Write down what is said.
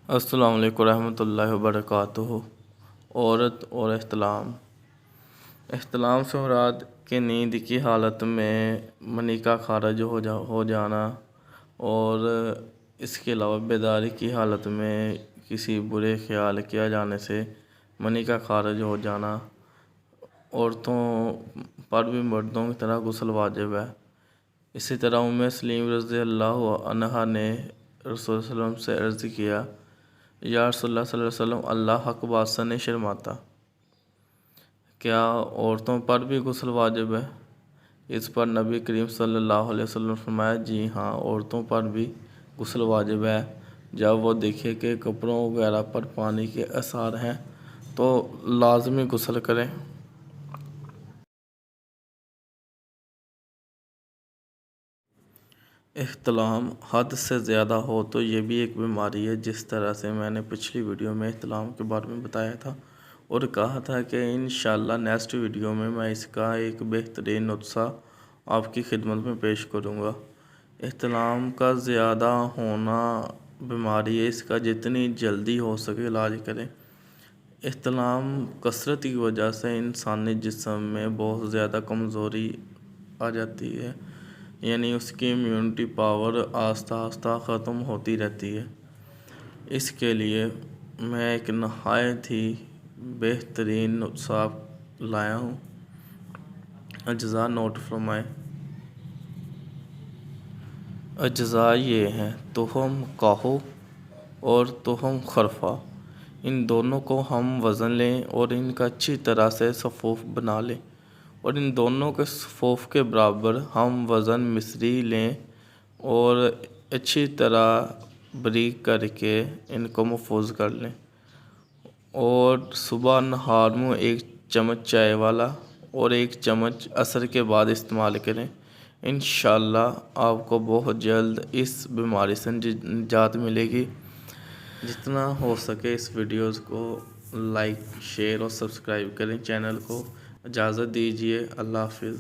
السلام علیکم ورحمۃ اللہ وبرکاتہ۔ عورت اور احتلام سے مراد کہ نیند کی حالت میں منی کا خارج ہو جانا اور اس کے علاوہ بیداری کی حالت میں کسی برے خیال کیا جانے سے منی کا خارج ہو جانا۔ عورتوں پر بھی مردوں کی طرح غسل واجب ہے۔ اسی طرح سلیم رضی اللہ عنہا نے رسول صلی اللہ علیہ وسلم سے عرض کیا، یا رسول اللہ صلی اللہ علیہ وسلم، اللہ حق بات سے نہیں شرماتا، کیا عورتوں پر بھی غسل واجب ہے؟ اس پر نبی کریم صلی اللہ علیہ وسلم نے فرمایا، جی ہاں، عورتوں پر بھی غسل واجب ہے۔ جب وہ دیکھے کہ کپڑوں وغیرہ پر پانی کے اثار ہیں تو لازمی غسل کریں۔ احتلام حد سے زیادہ ہو تو یہ بھی ایک بیماری ہے، جس طرح سے میں نے پچھلی ویڈیو میں احتلام کے بارے میں بتایا تھا اور کہا تھا کہ انشاءاللہ نیکسٹ ویڈیو میں اس کا ایک بہترین نسخہ آپ کی خدمت میں پیش کروں گا۔ احتلام کا زیادہ ہونا بیماری ہے، اس کا جتنی جلدی ہو سکے علاج کریں۔ احتلام کثرت کی وجہ سے انسانی جسم میں بہت زیادہ کمزوری آ جاتی ہے، یعنی اس کی امیونٹی پاور آہستہ آہستہ ختم ہوتی رہتی ہے۔ اس کے لیے میں ایک نہایت ہی بہترین نسخہ لایا ہوں، اجزاء نوٹ فرمائیں۔ اجزاء یہ ہیں: تخم کاہو اور تخم خرفہ۔ ان دونوں کو ہم وزن لیں اور ان کا اچھی طرح سے صفوف بنا لیں، اور ان دونوں کے صفوف کے برابر ہم وزن مصری لیں اور اچھی طرح باریک کر کے ان کو محفوظ کر لیں، اور صبح نہار میں 1 چمچ چائے والا اور 1 چمچ عصر کے بعد استعمال کریں۔ انشاءاللہ آپ کو بہت جلد اس بیماری سے نجات ملے گی۔ جتنا ہو سکے اس ویڈیوز کو لائک، شیئر اور سبسکرائب کریں چینل کو۔ اجازت دیجیے، اللہ حافظ۔